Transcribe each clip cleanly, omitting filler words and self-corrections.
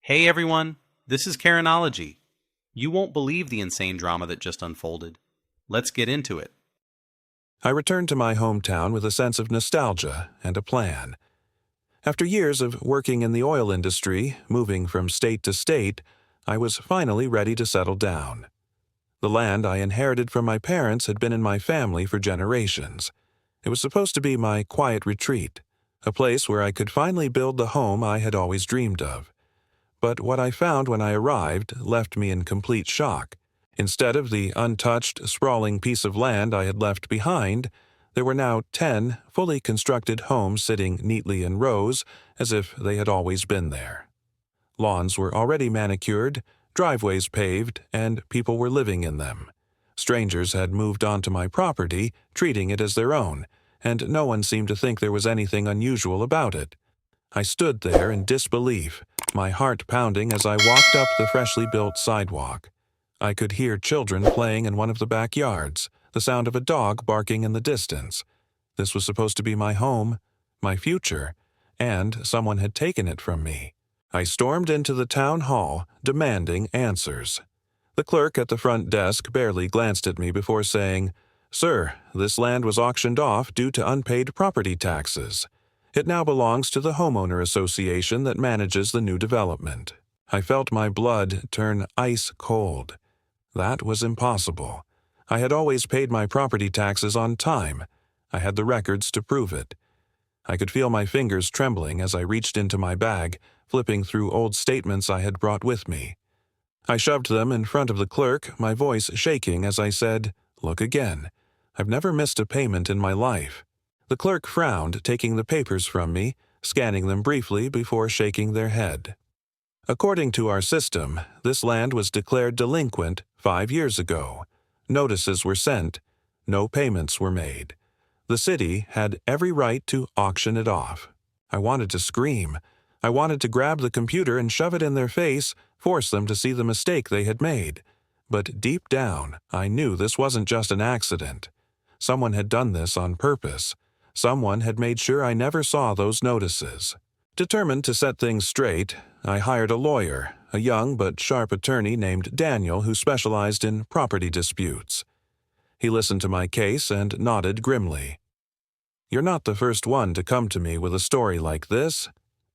Hey everyone, this is Karenology. You won't believe the insane drama that just unfolded. Let's get into it. I returned to my hometown with a sense of nostalgia and a plan. After years of working in the oil industry, moving from state to state, I was finally ready to settle down. The land I inherited from my parents had been in my family for generations. It was supposed to be my quiet retreat, a place where I could finally build the home I had always dreamed of. But what I found when I arrived left me in complete shock. Instead of the untouched, sprawling piece of land I had left behind, there were now 10 fully constructed homes sitting neatly in rows as if they had always been there. Lawns were already manicured, driveways paved, and people were living in them. Strangers had moved onto my property, treating it as their own, and no one seemed to think there was anything unusual about it. I stood there in disbelief, my heart pounding as I walked up the freshly built sidewalk. I could hear children playing in one of the backyards, the sound of a dog barking in the distance. This was supposed to be my home, my future, and someone had taken it from me. I stormed into the town hall, demanding answers. The clerk at the front desk barely glanced at me before saying, "Sir, this land was auctioned off due to unpaid property taxes. It now belongs to the homeowner association that manages the new development." I felt my blood turn ice cold. That was impossible. I had always paid my property taxes on time. I had the records to prove it. I could feel my fingers trembling as I reached into my bag, flipping through old statements I had brought with me. I shoved them in front of the clerk, my voice shaking as I said, "Look again. I've never missed a payment in my life." The clerk frowned, taking the papers from me, scanning them briefly before shaking their head. "According to our system, this land was declared delinquent 5 years ago. Notices were sent. No payments were made. The city had every right to auction it off." I wanted to scream. I wanted to grab the computer and shove it in their face, force them to see the mistake they had made. But deep down, I knew this wasn't just an accident. Someone had done this on purpose. Someone had made sure I never saw those notices. Determined to set things straight, I hired a lawyer, a young but sharp attorney named Daniel who specialized in property disputes. He listened to my case and nodded grimly. "You're not the first one to come to me with a story like this.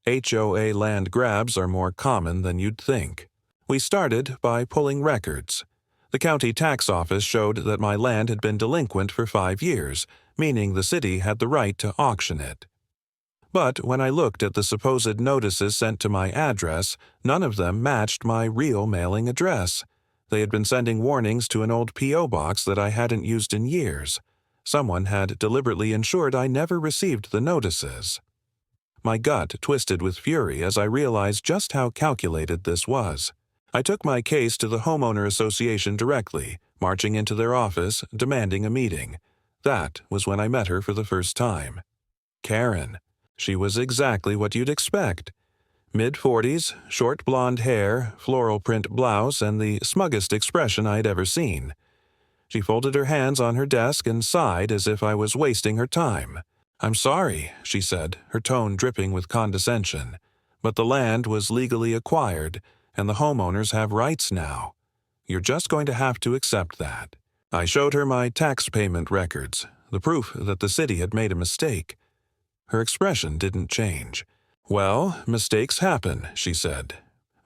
HOA land grabs are more common than you'd think. We started by pulling records. The county tax office showed that my land had been delinquent for 5 years, meaning the city had the right to auction it. But when I looked at the supposed notices sent to my address, none of them matched my real mailing address. They had been sending warnings to an old P.O. box that I hadn't used in years. Someone had deliberately ensured I never received the notices. My gut twisted with fury as I realized just how calculated this was. I took my case to the homeowner association directly, marching into their office, demanding a meeting. That was when I met her for the first time. Karen. She was exactly what you'd expect. Mid-40s, short blonde hair, floral print blouse, and the smuggest expression I'd ever seen. She folded her hands on her desk and sighed as if I was wasting her time. "I'm sorry," she said, her tone dripping with condescension, "but the land was legally acquired, and the homeowners have rights now. You're just going to have to accept that." I showed her my tax payment records, the proof that the city had made a mistake. Her expression didn't change. "Well, mistakes happen," she said.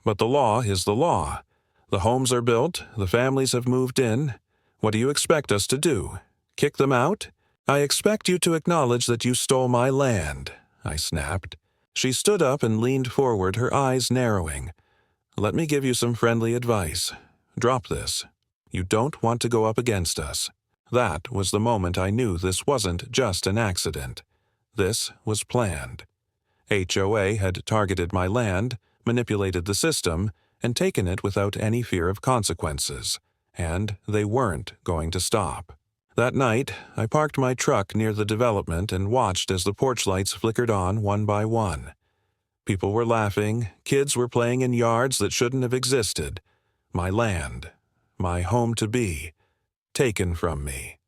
"But the law is the law. The homes are built, the families have moved in. What do you expect us to do? Kick them out? I expect you to acknowledge that you stole my land," I snapped. She stood up and leaned forward, her eyes narrowing. "Let me give you some friendly advice. Drop this. You don't want to go up against us." That was the moment I knew this wasn't just an accident. This was planned. HOA had targeted my land, manipulated the system, and taken it without any fear of consequences. And they weren't going to stop. That night, I parked my truck near the development and watched as the porch lights flickered on one by one. People were laughing, kids were playing in yards that shouldn't have existed. My land, my home-to-be, taken from me.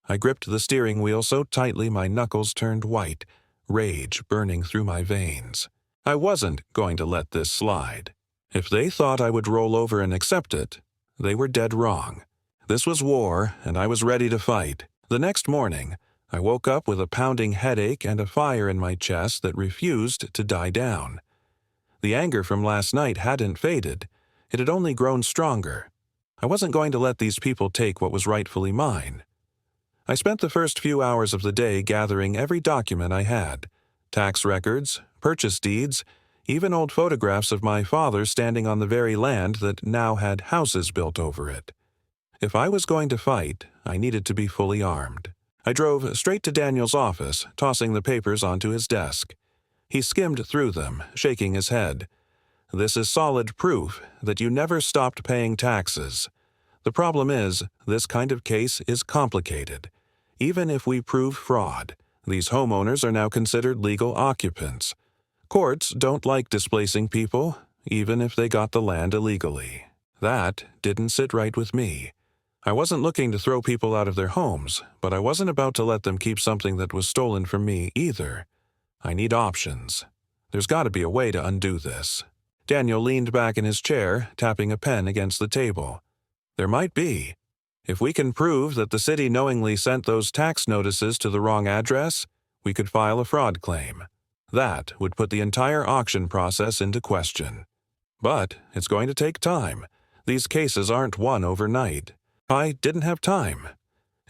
I gripped the steering wheel so tightly my knuckles turned white, rage burning through my veins. I wasn't going to let this slide. If they thought I would roll over and accept it, they were dead wrong. This was war, and I was ready to fight. The next morning, I woke up with a pounding headache and a fire in my chest that refused to die down. The anger from last night hadn't faded. It had only grown stronger. I wasn't going to let these people take what was rightfully mine. I spent the first few hours of the day gathering every document I had: tax records, purchase deeds, even old photographs of my father standing on the very land that now had houses built over it. If I was going to fight, I needed to be fully armed. I drove straight to Daniel's office, tossing the papers onto his desk. He skimmed through them, shaking his head. "This is solid proof that you never stopped paying taxes. The problem is, this kind of case is complicated. Even if we prove fraud, these homeowners are now considered legal occupants. Courts don't like displacing people, even if they got the land illegally. That didn't sit right with me. I wasn't looking to throw people out of their homes, but I wasn't about to let them keep something that was stolen from me either. I need options. There's got to be a way to undo this." Daniel leaned back in his chair, tapping a pen against the table. "There might be. If we can prove that the city knowingly sent those tax notices to the wrong address, we could file a fraud claim. That would put the entire auction process into question. But it's going to take time. These cases aren't won overnight. I didn't have time.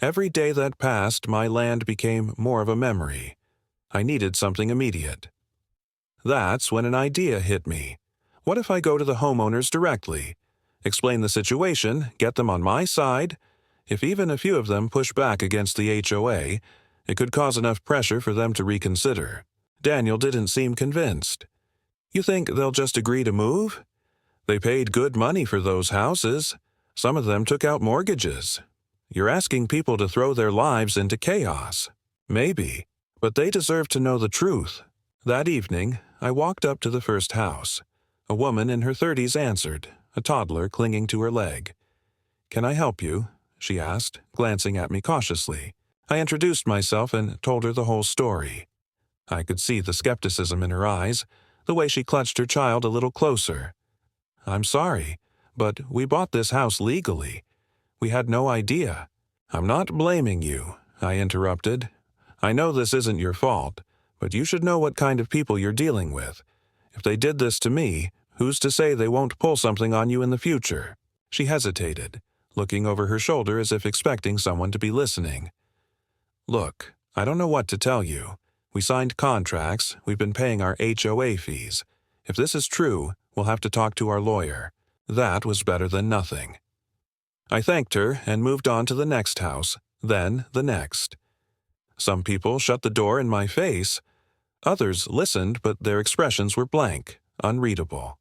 Every day that passed, my land became more of a memory. I needed something immediate. That's when an idea hit me. What if I go to the homeowners directly? Explain the situation, get them on my side. If even a few of them push back against the HOA, it could cause enough pressure for them to reconsider." Daniel didn't seem convinced. "You think they'll just agree to move? They paid good money for those houses. Some of them took out mortgages. You're asking people to throw their lives into chaos." "Maybe, but they deserve to know the truth." That evening, I walked up to the first house. A woman in her 30s answered, a toddler clinging to her leg. "Can I help you?" she asked, glancing at me cautiously. I introduced myself and told her the whole story. I could see the skepticism in her eyes, the way she clutched her child a little closer. "I'm sorry, but we bought this house legally. We had no idea." "I'm not blaming you," I interrupted. "I know this isn't your fault, but you should know what kind of people you're dealing with. If they did this to me, who's to say they won't pull something on you in the future?" She hesitated, looking over her shoulder as if expecting someone to be listening. "Look, I don't know what to tell you. We signed contracts, we've been paying our HOA fees. If this is true, we'll have to talk to our lawyer." That was better than nothing. I thanked her and moved on to the next house, then the next. Some people shut the door in my face. Others listened, but their expressions were blank, unreadable.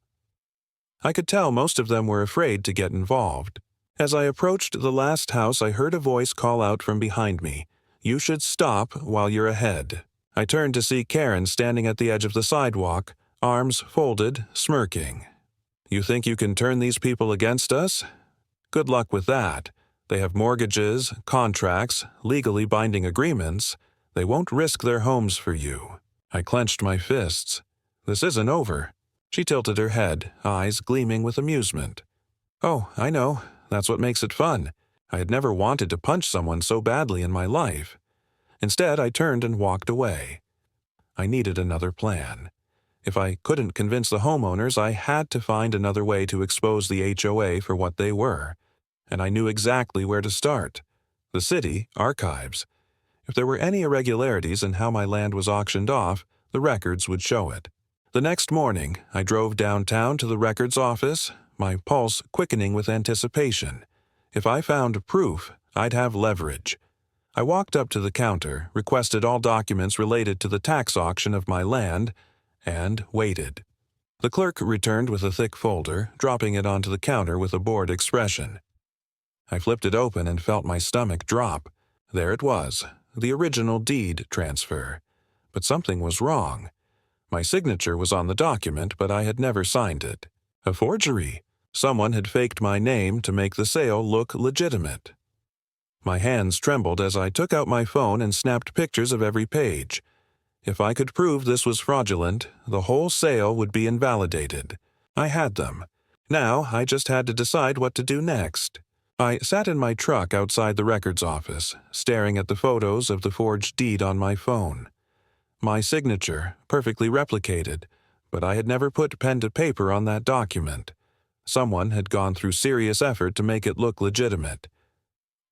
I could tell most of them were afraid to get involved. As I approached the last house, I heard a voice call out from behind me, "You should stop while you're ahead." I turned to see Karen standing at the edge of the sidewalk, arms folded, smirking. "You think you can turn these people against us? Good luck with that. They have mortgages, contracts, legally binding agreements. They won't risk their homes for you." I clenched my fists. "This isn't over." She tilted her head, eyes gleaming with amusement. "Oh, I know. That's what makes it fun. I had never wanted to punch someone so badly in my life. Instead, I turned and walked away. I needed another plan. If I couldn't convince the homeowners, I had to find another way to expose the HOA for what they were. And I knew exactly where to start. The city archives. If there were any irregularities in how my land was auctioned off, the records would show it. The next morning, I drove downtown to the records office, my pulse quickening with anticipation. If I found proof, I'd have leverage. I walked up to the counter, requested all documents related to the tax auction of my land, and waited. The clerk returned with a thick folder, dropping it onto the counter with a bored expression. I flipped it open and felt my stomach drop. There it was, the original deed transfer. But something was wrong. My signature was on the document, but I had never signed it. A forgery. Someone had faked my name to make the sale look legitimate. My hands trembled as I took out my phone and snapped pictures of every page. If I could prove this was fraudulent, the whole sale would be invalidated. I had them. Now I just had to decide what to do next. I sat in my truck outside the records office, staring at the photos of the forged deed on my phone. My signature, perfectly replicated, but I had never put pen to paper on that document. Someone had gone through serious effort to make it look legitimate.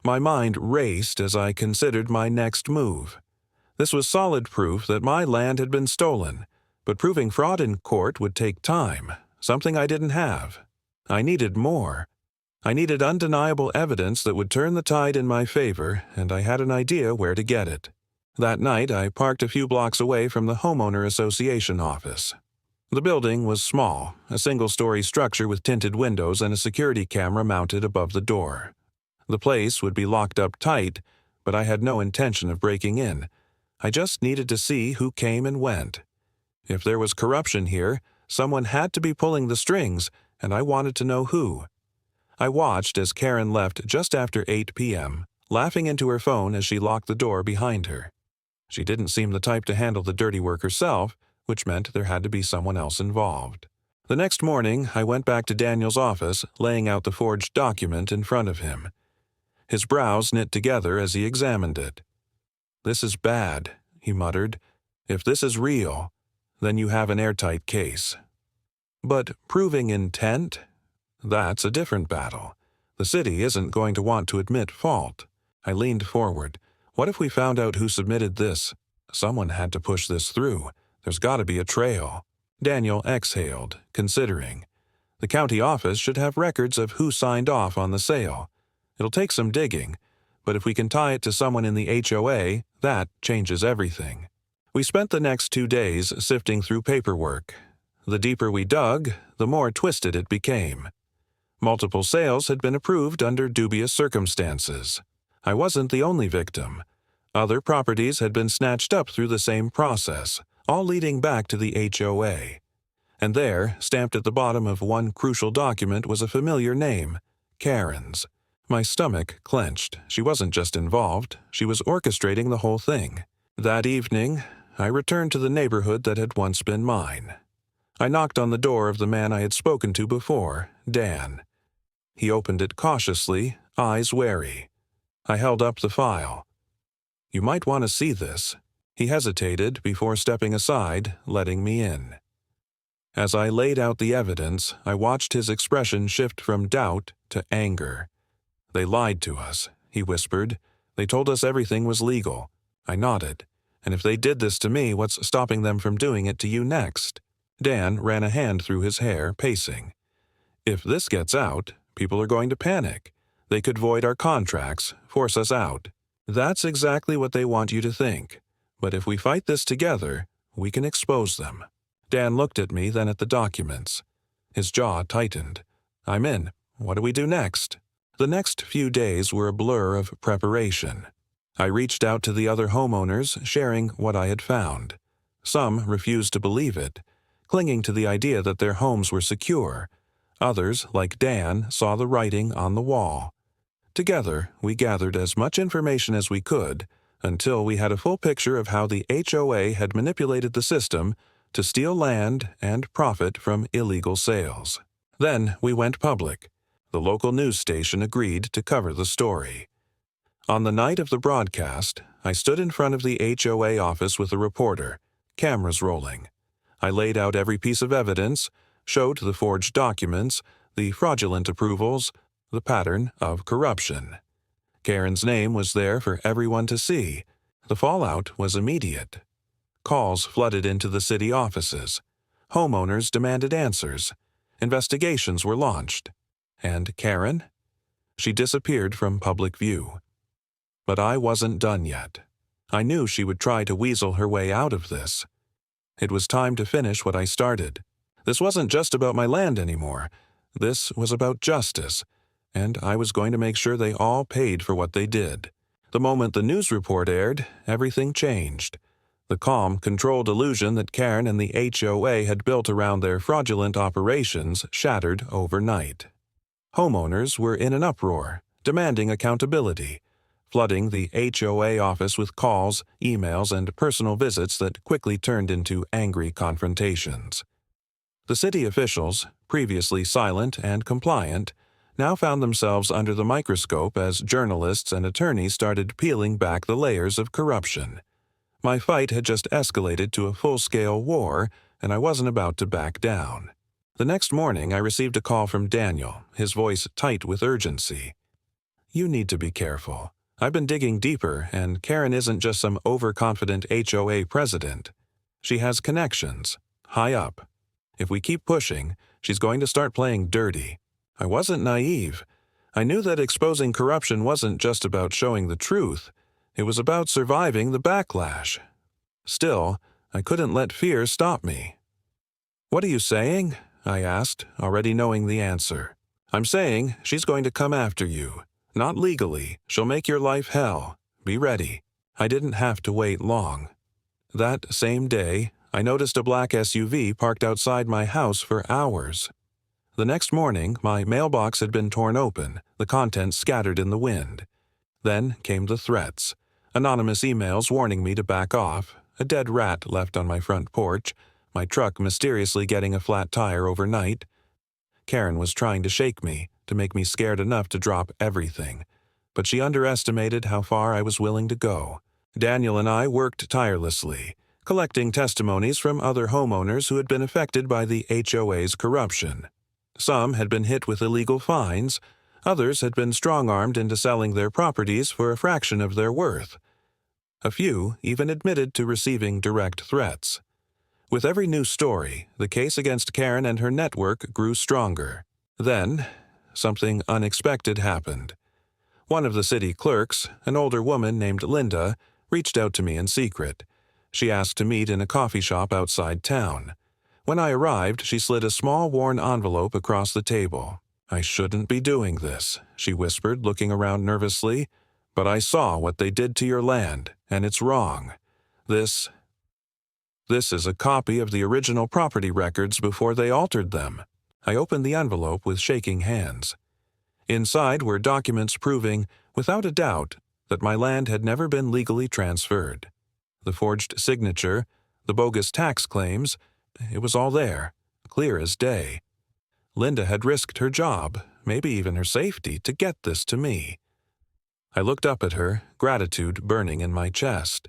My mind raced as I considered my next move. This was solid proof that my land had been stolen, but proving fraud in court would take time, something I didn't have. I needed more. I needed undeniable evidence that would turn the tide in my favor, and I had an idea where to get it. That night, I parked a few blocks away from the homeowner association office. The building was small, a single-story structure with tinted windows and a security camera mounted above the door. The place would be locked up tight, but I had no intention of breaking in. I just needed to see who came and went. If there was corruption here, someone had to be pulling the strings, and I wanted to know who. I watched as Karen left just after 8 p.m., laughing into her phone as she locked the door behind her. She didn't seem the type to handle the dirty work herself, which meant there had to be someone else involved. The next morning, I went back to Daniel's office, laying out the forged document in front of him. His brows knit together as he examined it. "This is bad," he muttered. "If this is real, then you have an airtight case." But proving intent? That's a different battle. The city isn't going to want to admit fault. I leaned forward. What if we found out who submitted this? Someone had to push this through. There's got to be a trail. Daniel exhaled, considering. The county office should have records of who signed off on the sale. It'll take some digging, but if we can tie it to someone in the HOA, that changes everything. We spent the next 2 days sifting through paperwork. The deeper we dug, the more twisted it became. Multiple sales had been approved under dubious circumstances. I wasn't the only victim. Other properties had been snatched up through the same process, all leading back to the HOA. And there, stamped at the bottom of one crucial document, was a familiar name, Karen's. My stomach clenched. She wasn't just involved, she was orchestrating the whole thing. That evening, I returned to the neighborhood that had once been mine. I knocked on the door of the man I had spoken to before, Dan. He opened it cautiously, eyes wary. I held up the file. "You might want to see this." He hesitated before stepping aside, letting me in. As I laid out the evidence, I watched his expression shift from doubt to anger. "They lied to us," he whispered. "They told us everything was legal." I nodded. "And if they did this to me, what's stopping them from doing it to you next?" Dan ran a hand through his hair, pacing. "If this gets out, people are going to panic. They could void our contracts, force us out. That's exactly what they want you to think. But if we fight this together, we can expose them." Dan looked at me, then at the documents. His jaw tightened. "I'm in. What do we do next?" The next few days were a blur of preparation. I reached out to the other homeowners, sharing what I had found. Some refused to believe it, clinging to the idea that their homes were secure. Others, like Dan, saw the writing on the wall. Together, we gathered as much information as we could until we had a full picture of how the HOA had manipulated the system to steal land and profit from illegal sales. Then we went public. The local news station agreed to cover the story. On the night of the broadcast, I stood in front of the HOA office with a reporter, cameras rolling. I laid out every piece of evidence, showed the forged documents, the fraudulent approvals, the pattern of corruption. Karen's name was there for everyone to see. The fallout was immediate. Calls flooded into the city offices. Homeowners demanded answers. Investigations were launched. And Karen? She disappeared from public view. But I wasn't done yet. I knew she would try to weasel her way out of this. It was time to finish what I started. This wasn't just about my land anymore. This was about justice, and I was going to make sure they all paid for what they did. The moment the news report aired, everything changed. The calm, controlled illusion that Karen and the HOA had built around their fraudulent operations shattered overnight. Homeowners were in an uproar, demanding accountability. flooding the HOA office with calls, emails, and personal visits that quickly turned into angry confrontations. The city officials, previously silent and compliant, now found themselves under the microscope as journalists and attorneys started peeling back the layers of corruption. My fight had just escalated to a full-scale war, and I wasn't about to back down. The next morning, I received a call from Daniel, his voice tight with urgency. "You need to be careful. I've been digging deeper, and Karen isn't just some overconfident HOA president. She has connections, high up. If we keep pushing, she's going to start playing dirty." I wasn't naive. I knew that exposing corruption wasn't just about showing the truth. It was about surviving the backlash. Still, I couldn't let fear stop me. "What are you saying?" I asked, already knowing the answer. "I'm saying she's going to come after you. Not legally. She'll make your life hell. Be ready." I didn't have to wait long. That same day, I noticed a black SUV parked outside my house for hours. The next morning, my mailbox had been torn open, the contents scattered in the wind. Then came the threats. Anonymous emails warning me to back off, a dead rat left on my front porch, my truck mysteriously getting a flat tire overnight. Karen was trying to shake me, to make me scared enough to drop everything. But she underestimated how far I was willing to go. Daniel and I worked tirelessly, collecting testimonies from other homeowners who had been affected by the HOA's corruption. Some had been hit with illegal fines, others had been strong-armed into selling their properties for a fraction of their worth. A few even admitted to receiving direct threats. With every new story, the case against Karen and her network grew stronger. Then, something unexpected happened. One of the city clerks, an older woman named Linda, reached out to me in secret. She asked to meet in a coffee shop outside town. When I arrived, she slid a small worn envelope across the table. "I shouldn't be doing this," she whispered, looking around nervously. "But I saw what they did to your land, and it's wrong. This is a copy of the original property records before they altered them." I opened the envelope with shaking hands. Inside were documents proving, without a doubt, that my land had never been legally transferred. The forged signature, the bogus tax claims, it was all there, clear as day. Linda had risked her job, maybe even her safety, to get this to me. I looked up at her, gratitude burning in my chest.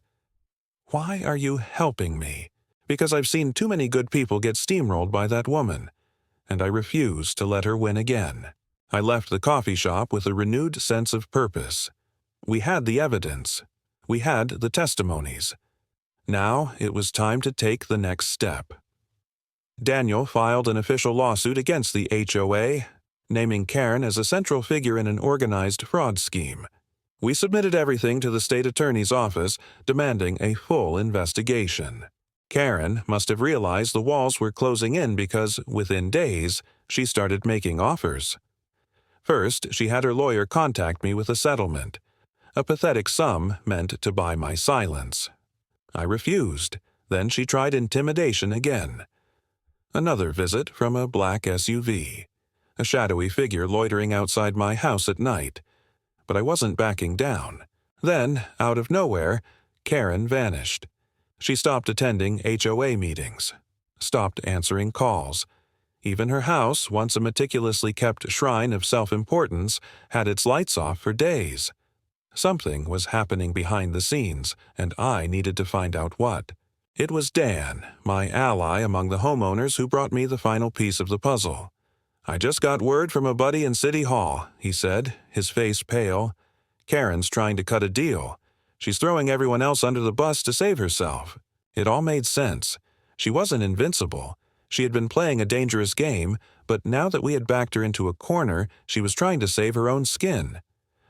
"Why are you helping me?" "Because I've seen too many good people get steamrolled by that woman, and I refuse to let her win again." I left the coffee shop with a renewed sense of purpose. We had the evidence. We had the testimonies. Now it was time to take the next step. Daniel filed an official lawsuit against the HOA, naming Karen as a central figure in an organized fraud scheme. We submitted everything to the state attorney's office, demanding a full investigation. Karen must have realized the walls were closing in because, within days, she started making offers. First, she had her lawyer contact me with a settlement, a pathetic sum meant to buy my silence. I refused. Then she tried intimidation again. Another visit from a black SUV, a shadowy figure loitering outside my house at night. But I wasn't backing down. Then, out of nowhere, Karen vanished. She stopped attending HOA meetings, stopped answering calls. Even her house, once a meticulously kept shrine of self-importance, had its lights off for days. Something was happening behind the scenes, and I needed to find out what. It was Dan, my ally among the homeowners, who brought me the final piece of the puzzle. "I just got word from a buddy in City Hall," he said, his face pale. "Karen's trying to cut a deal. She's throwing everyone else under the bus to save herself." It all made sense. She wasn't invincible. She had been playing a dangerous game, but now that we had backed her into a corner, she was trying to save her own skin.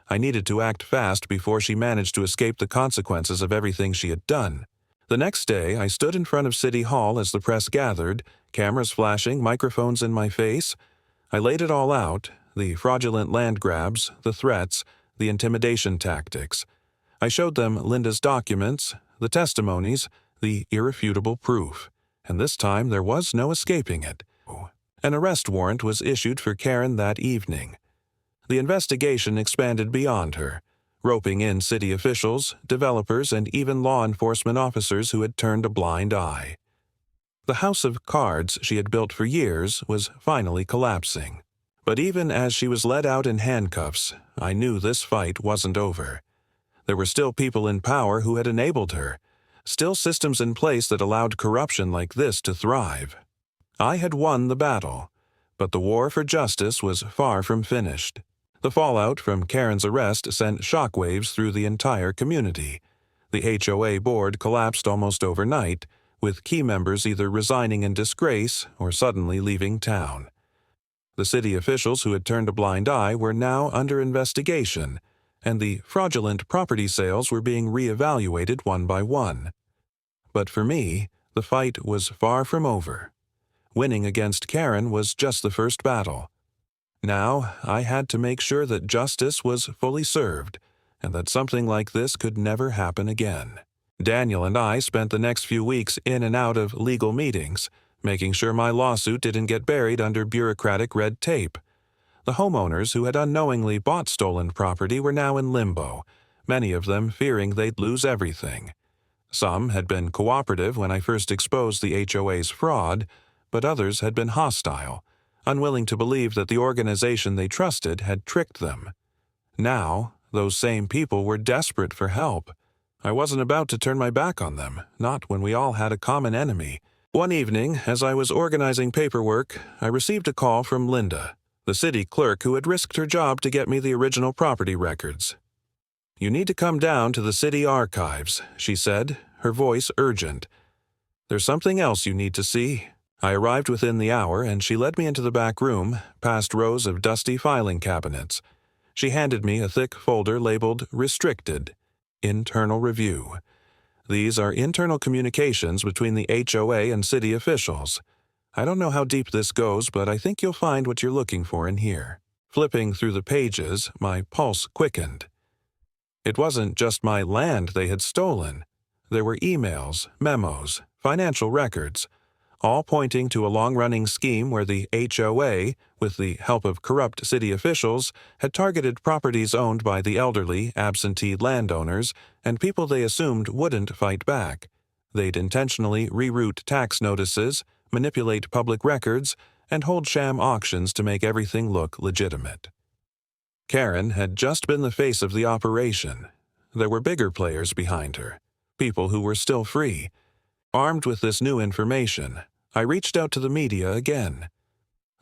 I needed to act fast before she managed to escape the consequences of everything she had done. The next day, I stood in front of City Hall as the press gathered, cameras flashing, microphones in my face. I laid it all out, the fraudulent land grabs, the threats, the intimidation tactics. I showed them Linda's documents, the testimonies, the irrefutable proof. And this time there was no escaping it. An arrest warrant was issued for Karen that evening. The investigation expanded beyond her. roping in city officials, developers, and even law enforcement officers who had turned a blind eye. The house of cards she had built for years was finally collapsing. But even as she was led out in handcuffs, I knew this fight wasn't over. There were still people in power who had enabled her, still systems in place that allowed corruption like this to thrive. I had won the battle, but the war for justice was far from finished. The fallout from Karen's arrest sent shockwaves through the entire community. The HOA board collapsed almost overnight, with key members either resigning in disgrace or suddenly leaving town. The city officials who had turned a blind eye were now under investigation, and the fraudulent property sales were being reevaluated one by one. But for me, the fight was far from over. Winning against Karen was just the first battle. Now, I had to make sure that justice was fully served, and that something like this could never happen again. Daniel and I spent the next few weeks in and out of legal meetings, making sure my lawsuit didn't get buried under bureaucratic red tape. The homeowners who had unknowingly bought stolen property were now in limbo, many of them fearing they'd lose everything. Some had been cooperative when I first exposed the HOA's fraud, but others had been hostile, unwilling to believe that the organization they trusted had tricked them. Now, those same people were desperate for help. I wasn't about to turn my back on them, not when we all had a common enemy. One evening, as I was organizing paperwork, I received a call from Linda, the city clerk who had risked her job to get me the original property records. "You need to come down to the city archives," she said, her voice urgent. "There's something else you need to see." I arrived within the hour, and she led me into the back room, past rows of dusty filing cabinets. She handed me a thick folder labeled Restricted, Internal Review. These are internal communications between the HOA and city officials. I don't know how deep this goes, but I think you'll find what you're looking for in here. Flipping through the pages, my pulse quickened. It wasn't just my land they had stolen. There were emails, memos, financial records, all pointing to a long-running scheme where the HOA, with the help of corrupt city officials, had targeted properties owned by the elderly, absentee landowners and people they assumed wouldn't fight back. They'd intentionally reroute tax notices, manipulate public records, and hold sham auctions to make everything look legitimate. Karen had just been the face of the operation. There were bigger players behind her, people who were still free. Armed with this new information, I reached out to the media again.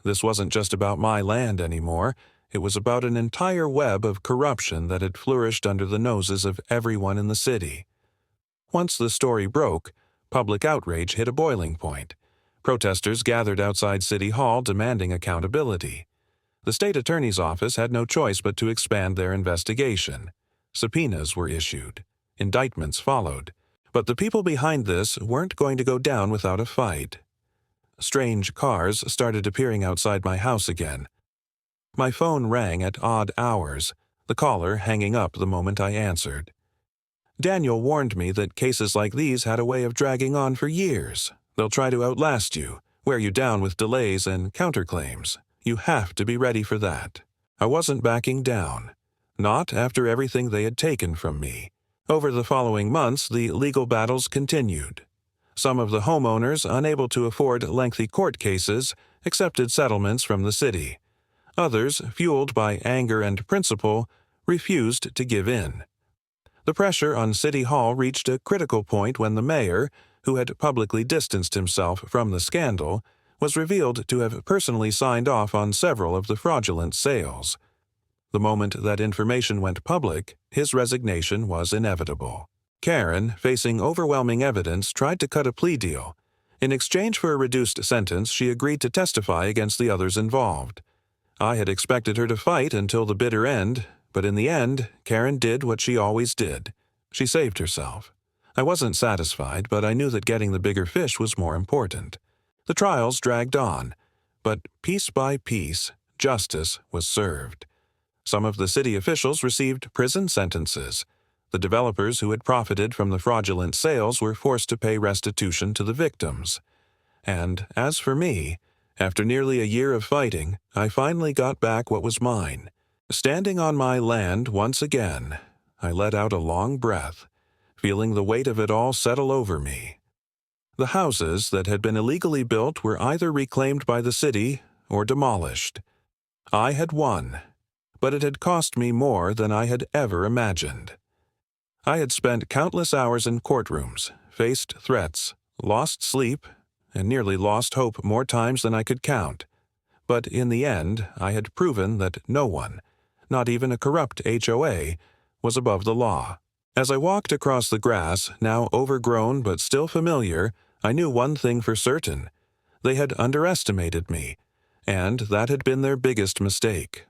This wasn't just about my land anymore. It was about an entire web of corruption that had flourished under the noses of everyone in the city. Once the story broke, public outrage hit a boiling point. Protesters gathered outside City Hall demanding accountability. The state attorney's office had no choice but to expand their investigation. Subpoenas were issued. Indictments followed. But the people behind this weren't going to go down without a fight. Strange cars started appearing outside my house again. My phone rang at odd hours, the caller hanging up the moment I answered. Daniel warned me that cases like these had a way of dragging on for years. They'll try to outlast you, wear you down with delays and counterclaims. You have to be ready for that. I wasn't backing down. Not after everything they had taken from me. Over the following months, the legal battles continued. Some of the homeowners, unable to afford lengthy court cases, accepted settlements from the city. Others, fueled by anger and principle, refused to give in. The pressure on City Hall reached a critical point when the mayor, who had publicly distanced himself from the scandal, was revealed to have personally signed off on several of the fraudulent sales. The moment that information went public, his resignation was inevitable. Karen, facing overwhelming evidence, tried to cut a plea deal. In exchange for a reduced sentence, she agreed to testify against the others involved. I had expected her to fight until the bitter end, but in the end, Karen did what she always did. She saved herself. I wasn't satisfied, but I knew that getting the bigger fish was more important. The trials dragged on, but piece by piece, justice was served. Some of the city officials received prison sentences. The developers who had profited from the fraudulent sales were forced to pay restitution to the victims. And as for me, after nearly a year of fighting, I finally got back what was mine. Standing on my land once again, I let out a long breath, feeling the weight of it all settle over me. The houses that had been illegally built were either reclaimed by the city or demolished. I had won, but it had cost me more than I had ever imagined. I had spent countless hours in courtrooms, faced threats, lost sleep, and nearly lost hope more times than I could count. But in the end, I had proven that no one, not even a corrupt HOA, was above the law. As I walked across the grass, now overgrown but still familiar, I knew one thing for certain. They had underestimated me, and that had been their biggest mistake.